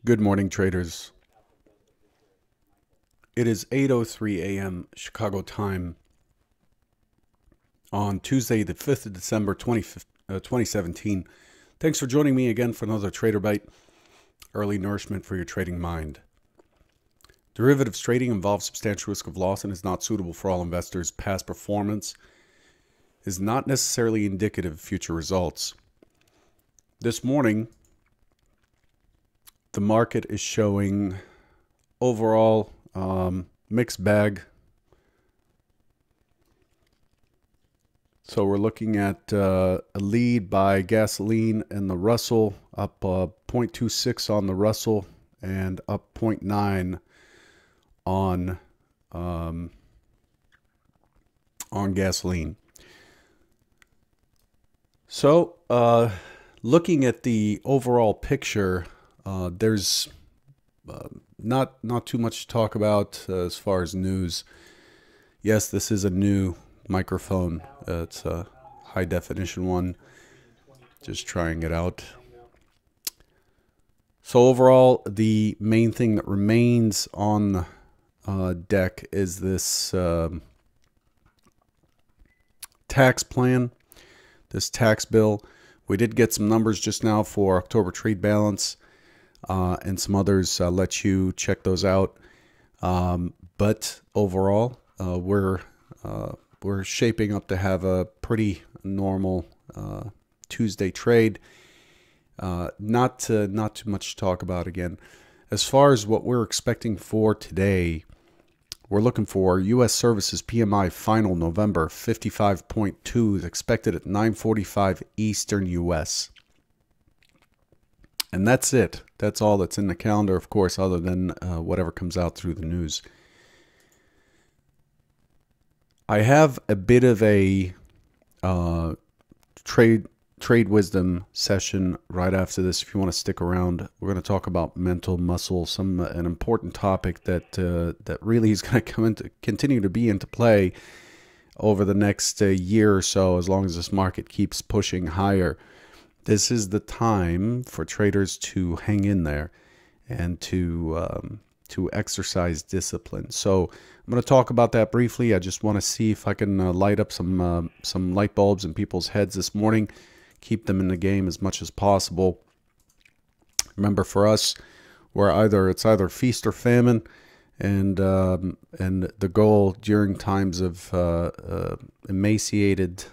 Good morning, traders. It is 8:03 a.m. Chicago time on Tuesday, the 5th of December, 2017. Thanks for joining me again for another Trader Bite, early nourishment for your trading mind. Derivatives trading involves substantial risk of loss and is not suitable for all investors. Past performance is not necessarily indicative of future results. This morning, the market is showing overall mixed bag. So we're looking at a lead by gasoline and the Russell, up 0.26 on the Russell and up 0.9 on gasoline. So looking at the overall picture, there's not too much to talk about as far as news. Yes, this is a new microphone. It's a high definition one. Just trying it out. So overall, the main thing that remains on deck is this tax plan, this tax bill. We did get some numbers just now for October trade balance and some others. I'll let you check those out. But overall, we're shaping up to have a pretty normal Tuesday trade. Not too much to talk about again. As far as what we're expecting for today, we're looking for U.S. Services PMI final November 55.2 is expected at 9:45 Eastern U.S. And that's it. That's all that's in the calendar, of course, other than whatever comes out through the news. I have a bit of a trade wisdom session right after this. If you want to stick around, we're going to talk about mental muscle, an important topic that really is going to continue to be into play over the next year or so, as long as this market keeps pushing higher. This is the time for traders to hang in there and to exercise discipline. So I'm going to talk about that briefly. I just want to see if I can light up some light bulbs in people's heads this morning, keep them in the game as much as possible. Remember, for us, it's either feast or famine, and the goal during times of emaciated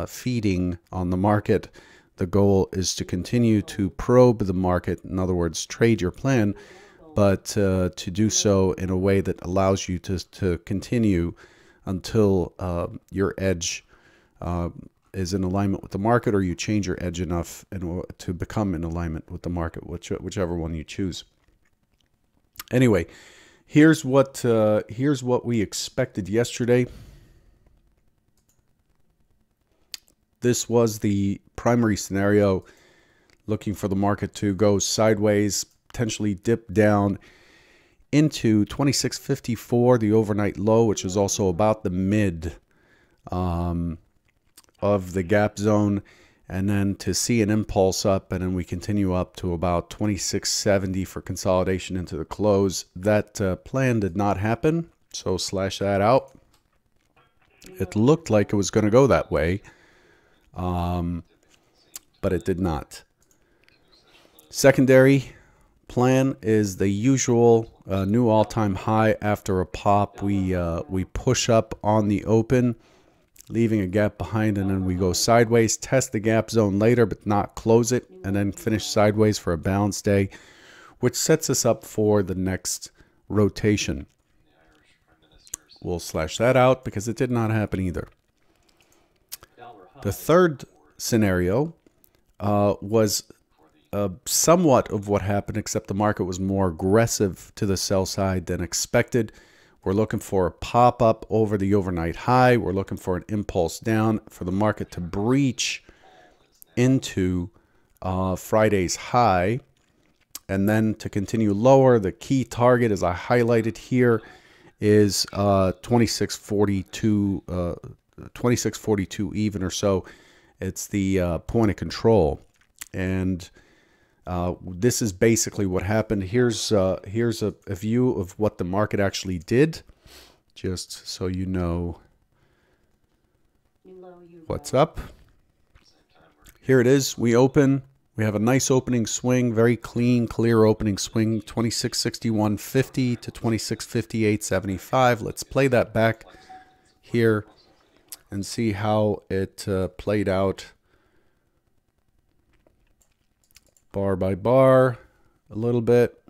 feeding on the market, the goal is to continue to probe the market. In other words, trade your plan, but to do so in a way that allows you to continue until your edge is in alignment with the market, or you change your edge enough to become in alignment with the market, whichever one you choose. Anyway, here's what we expected yesterday. This was the primary scenario, looking for the market to go sideways, potentially dip down into 2654, the overnight low, which is also about the mid of the gap zone, and then to see an impulse up, and then we continue up to about 2670 for consolidation into the close. That plan did not happen, so slash that out. It looked like it was going to go that way, but it did not. Secondary plan is the usual new all-time high after a pop. We push up on the open, leaving a gap behind, and then we go sideways, test the gap zone later but not close it, and then finish sideways for a balanced day, which sets us up for the next rotation. We'll slash that out because it did not happen either. The third scenario was somewhat of what happened, except the market was more aggressive to the sell side than expected. We're looking for a pop-up over the overnight high. We're looking for an impulse down for the market to breach into Friday's high, and then to continue lower. The key target, as I highlighted here, is 2642, 2642 even or so. It's the point of control. And This is basically what happened. Here's a view of what the market actually did, just so you know what's up. Here it is. We open. We have a nice opening swing, very clean, clear opening swing, 2661.50 to 2658.75. Let's play that back here and see how it played out bar by bar a little bit.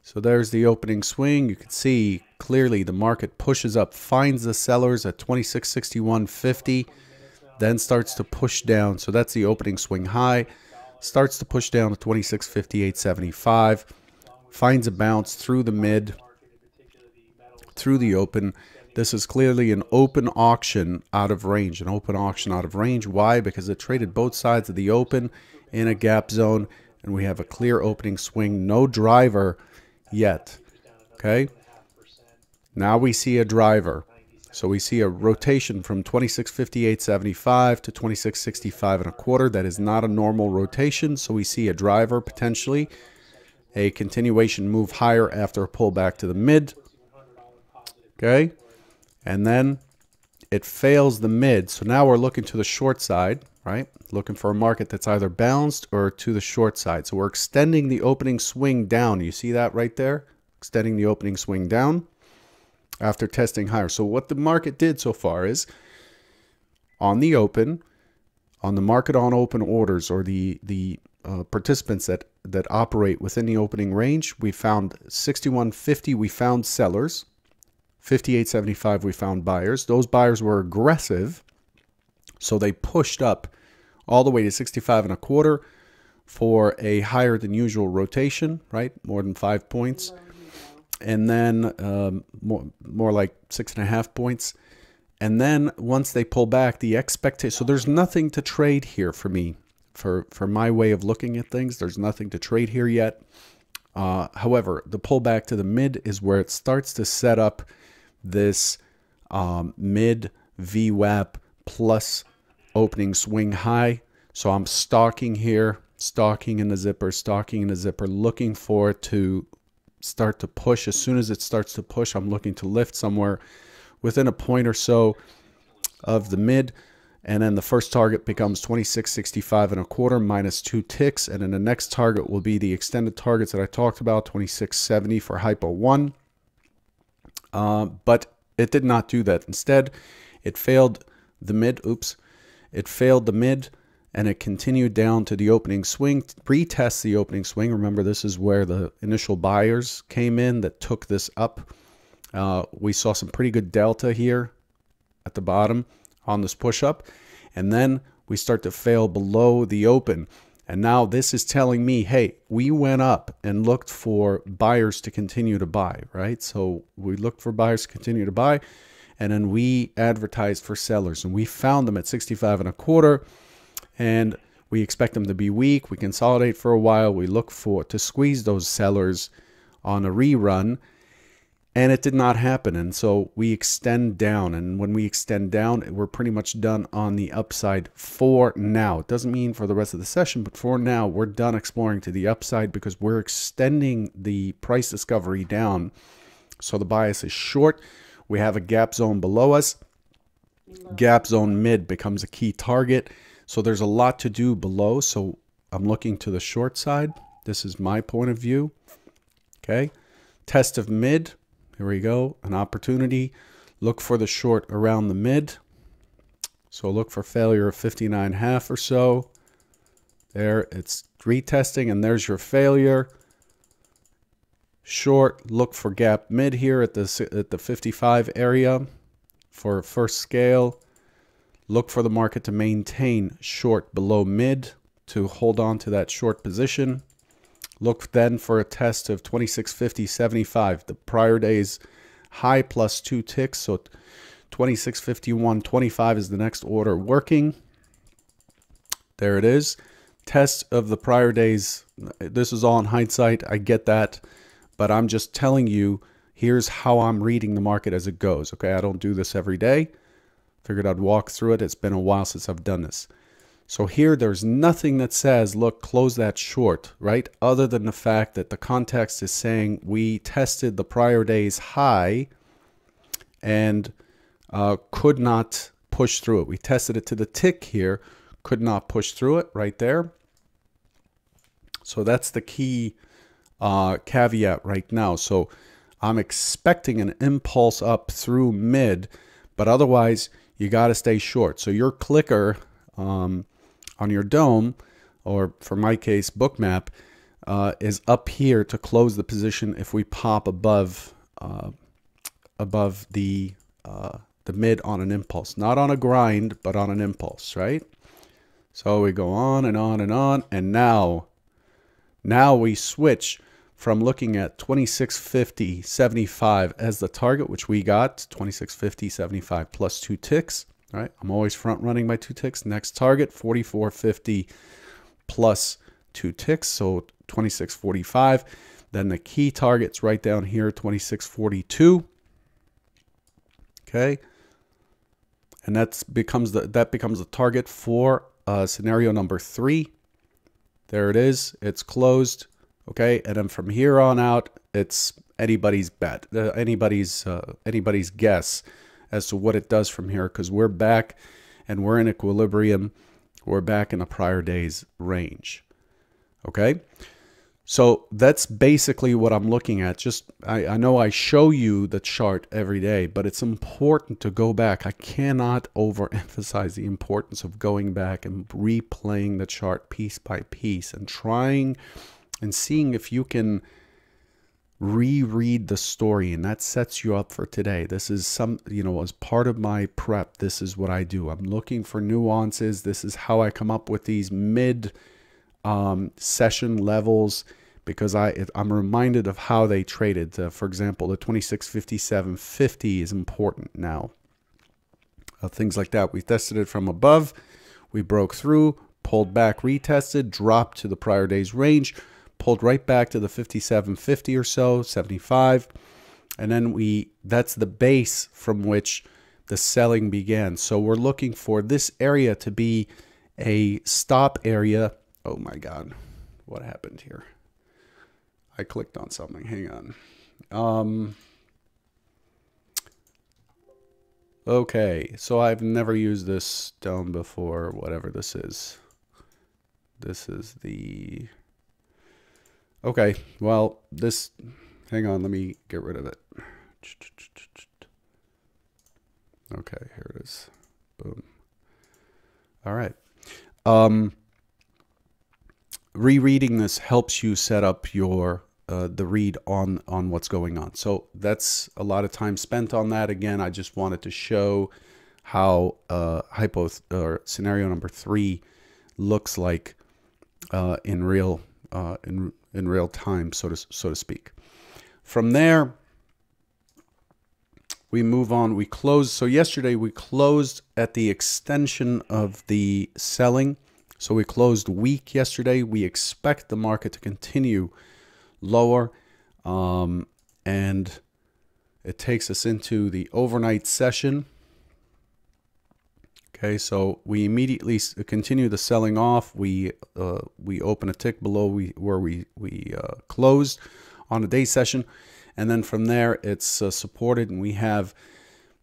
So there's the opening swing. You can see clearly the market pushes up, finds the sellers at 2661.50, then starts to push down. So that's the opening swing high. Starts to push down to 2658.75, finds a bounce through the mid, through the open. This is clearly an open auction out of range, an open auction out of range. Why? Because it traded both sides of the open in a gap zone, and we have a clear opening swing, no driver yet. Okay, now we see a driver. So we see a rotation from 2658.75 to 2665.25. That is not a normal rotation. So we see a driver, potentially a continuation move higher after a pullback to the mid. Okay, and then it fails the mid. So now we're looking to the short side, right? Looking for a market that's either balanced or to the short side. So we're extending the opening swing down. You see that right there? Extending the opening swing down after testing higher. So what the market did so far is on the open, on the market on open orders, or the participants that operate within the opening range, we found 61.50, we found sellers. 58.75, we found buyers. Those buyers were aggressive, so they pushed up all the way to 65.25 for a higher than usual rotation, right? More than 5 points. And then more like 6.5 points. And then once they pull back, the expectation, so there's nothing to trade here for me, for my way of looking at things. There's nothing to trade here yet. However, the pullback to the mid is where it starts to set up this mid VWAP plus opening swing high. So I'm stalking here, stalking in the zipper, looking for it to start to push. As soon as it starts to push, I'm looking to lift somewhere within a point or so of the mid. And then the first target becomes 2665.25 minus 2 ticks. And then the next target will be the extended targets that I talked about, 2670 for hypo 1. But it did not do that. Instead, it failed the mid. It failed the mid, and it continued down to the opening swing, retest the opening swing. Remember, this is where the initial buyers came in that took this up. We saw some pretty good delta here at the bottom on this push up, and then we start to fail below the open. And now this is telling me, hey, we went up and looked for buyers to continue to buy, right? So we looked for buyers to continue to buy, and then we advertised for sellers, and we found them at 65.25, and we expect them to be weak. We consolidate for a while. We look to squeeze those sellers on a rerun, and it did not happen. And so we extend down, and when we extend down, we're pretty much done on the upside for now. It doesn't mean for the rest of the session, but for now, we're done exploring to the upside because we're extending the price discovery down. So the bias is short. We have a gap zone below us. Gap zone mid becomes a key target. So there's a lot to do below. So I'm looking to the short side. This is my point of view. Okay. Test of mid. Here we go, an opportunity. Look for the short around the mid. So look for failure of 59.5 or so. There, it's retesting, and there's your failure. Short, look for gap mid here at the 55 area for first scale. Look for the market to maintain short below mid to hold on to that short position. Look then for a test of 2650.75, the prior day's high plus 2 ticks. So 2651.25 is the next order working. There it is. Test of the prior day's. This is all in hindsight. I get that. But I'm just telling you, here's how I'm reading the market as it goes. Okay, I don't do this every day. Figured I'd walk through it. It's been a while since I've done this. So here, there's nothing that says, look, close that short, right? Other than the fact that the context is saying we tested the prior day's high and could not push through it. We tested it to the tick here, could not push through it right there. So that's the key caveat right now. So I'm expecting an impulse up through mid, but otherwise you got to stay short. So your clicker on your dome, or for my case, bookmap, is up here to close the position if we pop above the mid on an impulse, not on a grind, but on an impulse, right? So we go on and on and on, and now we switch from looking at 2650.75 as the target, which we got 2650.75 plus 2 ticks. Right, I'm always front running my 2 ticks. Next target 44.50 plus 2 ticks, so 26.45. Then the key target's right down here, 26.42. Okay, and that becomes the target for scenario number 3. There it is. It's closed. Okay, and then from here on out, it's anybody's bet, anybody's guess as to what it does from here, because we're back and we're in equilibrium. We're back in a prior day's range. Okay, so that's basically what I'm looking at. Just I know I show you the chart every day, but it's important to go back. I cannot overemphasize the importance of going back and replaying the chart piece by piece and trying and seeing if you can reread the story, and that sets you up for today. This is as part of my prep, this is what I do. I'm looking for nuances. This is how I come up with these mid session levels, because I'm reminded of how they traded. For example, the 2657.50 is important now. Things like that. We tested it from above, we broke through, pulled back, retested, dropped to the prior day's range, pulled right back to the 57.50 or so, 75, and then that's the base from which the selling began. So we're looking for this area to be a stop area. Oh my God, what happened here? I clicked on something. Hang on. Okay, so I've never used this stone before, whatever this is. This is the... Okay, well, hang on, let me get rid of it. Okay, here it is. Boom. All right. Rereading this helps you set up your the read on what's going on. So that's a lot of time spent on that. Again, I just wanted to show how scenario number 3 looks like in real time, so to speak. From there, we move on. We close. So yesterday we closed at the extension of the selling. So we closed weak yesterday. We expect the market to continue lower, and it takes us into the overnight session. Okay, so we immediately continue the selling off. We open a tick below where we closed on a day session, and then from there it's supported, and we have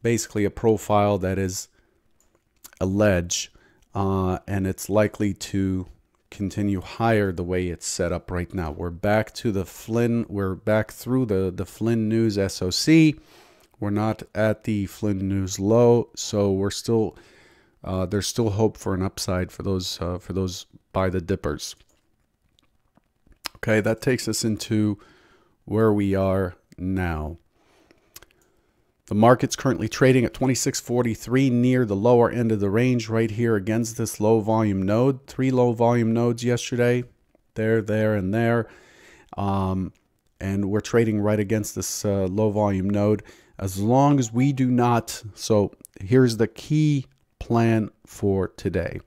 basically a profile that is a ledge, and it's likely to continue higher the way it's set up right now. We're back to the Flynn. We're back through the Flynn News SOC. We're not at the Flynn News low, so we're still. There's still hope for an upside for those buy the dippers. Okay, that takes us into where we are now. The market's currently trading at 26.43, near the lower end of the range right here against this low volume node. 3 low volume nodes yesterday, there, and there. And we're trading right against this low volume node. As long as we do not, so here's the key plan for today.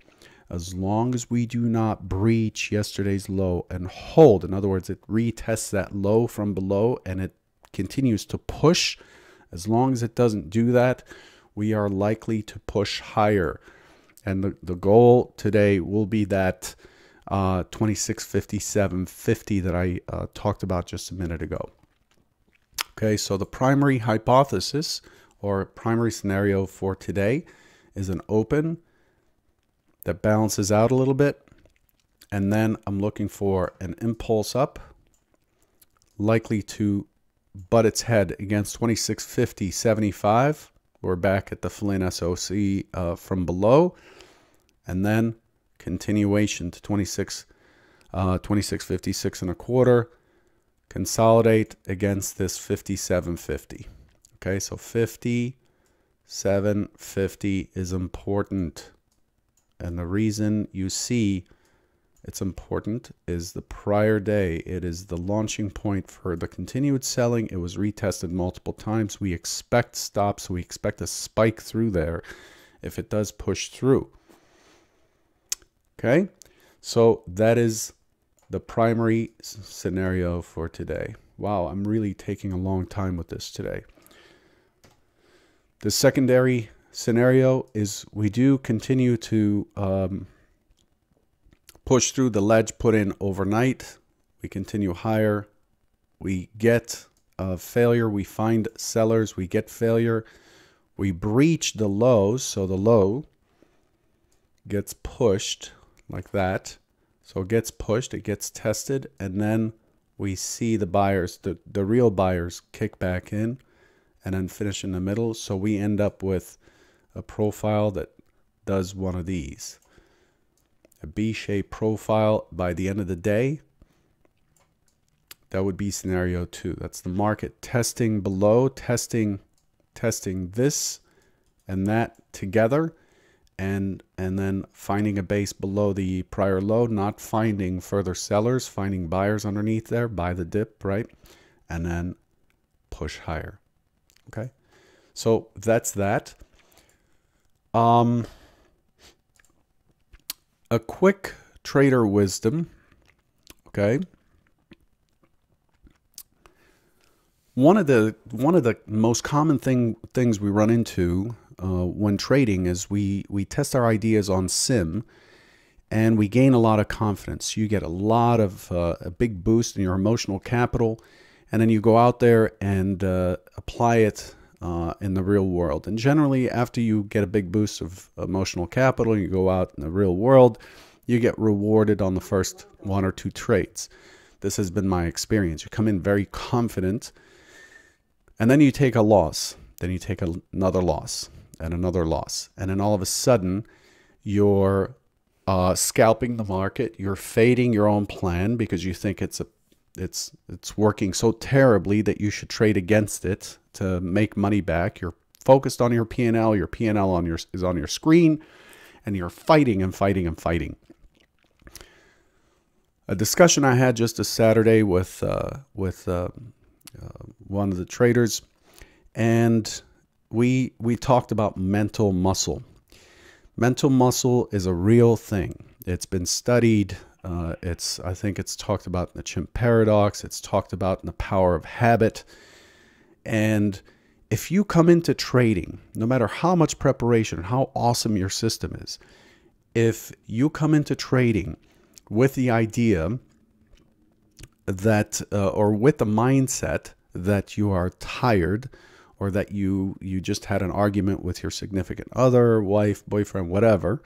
As long as we do not breach yesterday's low and hold, in other words, it retests that low from below and it continues to push, as long as it doesn't do that, we are likely to push higher. And the goal today will be that 2657.50 that I talked about just a minute ago. Okay, so the primary hypothesis or primary scenario for today is an open that balances out a little bit. And then I'm looking for an impulse up, likely to butt its head against 2650.75. We're back at the Flynn SOC from below. And then continuation to 2656 and a quarter. Consolidate against this 57.50. Okay, so 57.50 is important. And the reason you see it's important is the prior day. It is the launching point for the continued selling. It was retested multiple times. We expect stops. We expect a spike through there if it does push through. Okay, so that is the primary scenario for today. Wow, I'm really taking a long time with this today. The secondary scenario is we do continue to push through the ledge put in overnight. We continue higher. We get failure. We find sellers. We get failure. We breach the lows. So the low gets pushed like that. So it gets pushed. It gets tested. And then we see the buyers, the real buyers, kick back in and then finish in the middle. So we end up with a profile that does one of these. A B-shaped profile by the end of the day. That would be scenario 2. That's the market testing below, testing this and that together, and then finding a base below the prior low, not finding further sellers, finding buyers underneath there, buy the dip, right? And then push higher. Okay? So that's that. A quick trader wisdom, okay? One of the most common things we run into when trading is we test our ideas on sim, and we gain a lot of confidence. You get a lot of a big boost in your emotional capital, and then you go out there and apply it in the real world. And generally, after you get a big boost of emotional capital, you go out in the real world, you get rewarded on the first 1 or 2 trades. This has been my experience. You come in very confident, and then you take a loss. Then you take another loss and another loss. And then all of a sudden, you're scalping the market. You're fading your own plan because you think it's working so terribly that you should trade against it to make money back. You're focused on your P&L. Your P&L is on your screen, and you're fighting and fighting and fighting. A discussion I had just this Saturday with one of the traders, and we talked about mental muscle. Mental muscle is a real thing. It's been studied. I think it's talked about in the chimp paradox. It's talked about in the power of habit. And if you come into trading, no matter how much preparation, how awesome your system is, if you come into trading with the idea that, or with the mindset that you are tired, or that you just had an argument with your significant other, wife, boyfriend, whatever,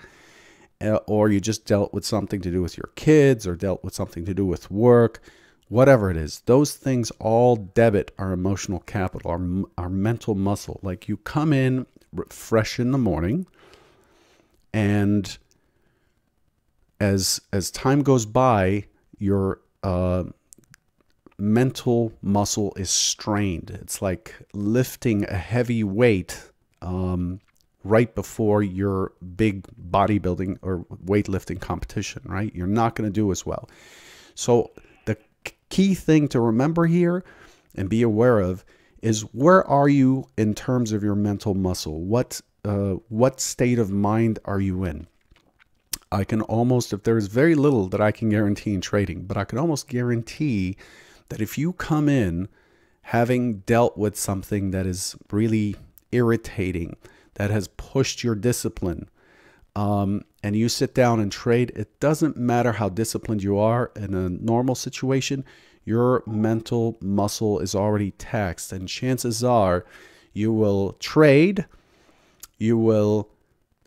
or you just dealt with something to do with your kids, or dealt with something to do with work, whatever it is, those things all debit our emotional capital, our mental muscle. Like, you come in fresh in the morning, and as time goes by, your mental muscle is strained. It's like lifting a heavy weight right before your big bodybuilding or weightlifting competition, right? You're not going to do as well. So the key thing to remember here and be aware of is, where are you in terms of your mental muscle? What state of mind are you in? I can almost, if there's very little that I can guarantee in trading, but I can almost guarantee that if you come in having dealt with something that is really irritating, that has pushed your discipline, and you sit down and trade, it doesn't matter how disciplined you are in a normal situation, your mental muscle is already taxed. And chances are you will trade, you will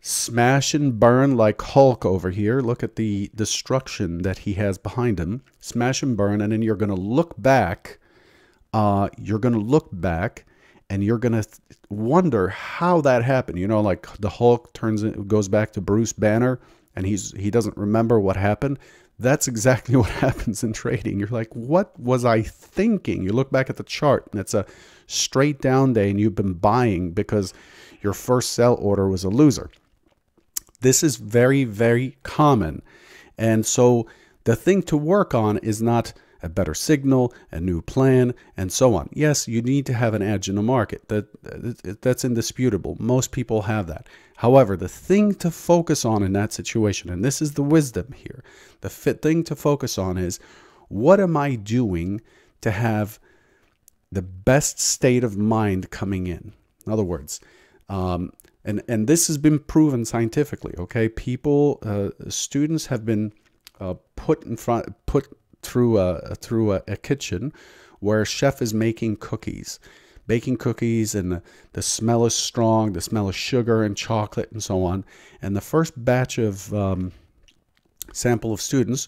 smash and burn like Hulk over here. Look at the destruction that he has behind him. Smash and burn, and then you're going to look back. And you're going to wonder how that happened. You know, like the Hulk goes back to Bruce Banner and he doesn't remember what happened. That's exactly what happens in trading. You're like, what was I thinking? You look back at the chart and it's a straight down day and you've been buying because your first sell order was a loser. This is very, very common. And so the thing to work on is not a better signal, a new plan, and so on. Yes, you need to have an edge in the market. That's indisputable. Most people have that. However, the thing to focus on in that situation, and this is the wisdom here, the thing to focus on is, what am I doing to have the best state of mind coming in? In other words, and this has been proven scientifically, okay? Students have been put through a kitchen where a chef is making cookies, baking cookies, and the smell is strong, the smell of sugar and chocolate and so on. And the first batch of sample of students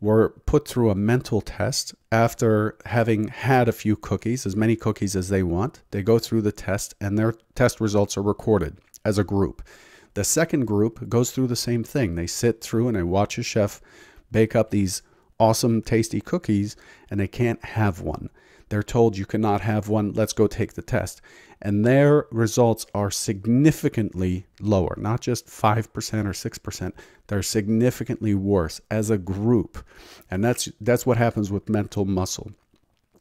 were put through a mental test after having had a few cookies, as many cookies as they want. They go through the test and their test results are recorded as a group. The second group goes through the same thing. They sit through and they watch a chef bake up these awesome, tasty cookies, and they can't have one. They're told, you cannot have one, let's go take the test. And their results are significantly lower, not just 5% or 6%. They're significantly worse as a group. And that's what happens with mental muscle.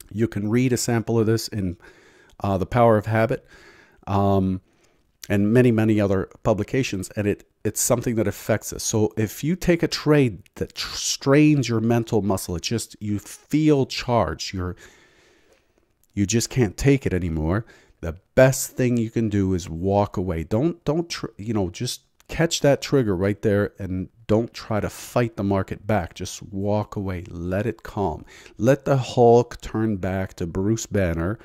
You can read a sample of this in The Power of Habit, and many, many other publications, and it's something that affects us. So if you take a trade that strains your mental muscle, you feel charged, you just can't take it anymore, the best thing you can do is walk away. Just catch that trigger right there and don't try to fight the market back. Just walk away. Let it calm. Let the Hulk turn back to Bruce Banner,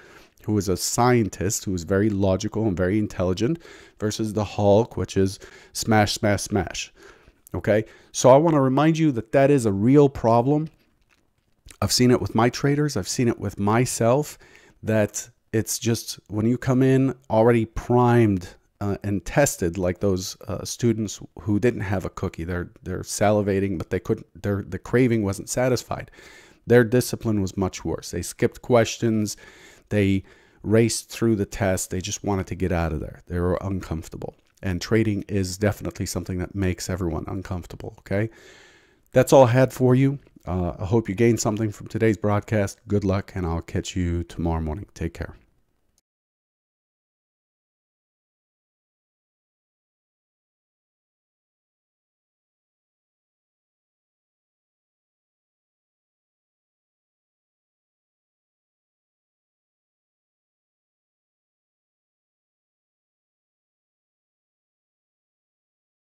who is a scientist, who is very logical and very intelligent, versus the Hulk, which is smash, smash, smash. Okay? So I want to remind you that is a real problem. I've seen it with my traders. I've seen it with myself, that it's just when you come in already primed and tested, like those students who didn't have a cookie. They're salivating, but they couldn't. The craving wasn't satisfied. Their discipline was much worse. They skipped questions. They raced through the test. They just wanted to get out of there. They were uncomfortable. And trading is definitely something that makes everyone uncomfortable, okay? That's all I had for you. I hope you gained something from today's broadcast. Good luck, and I'll catch you tomorrow morning. Take care.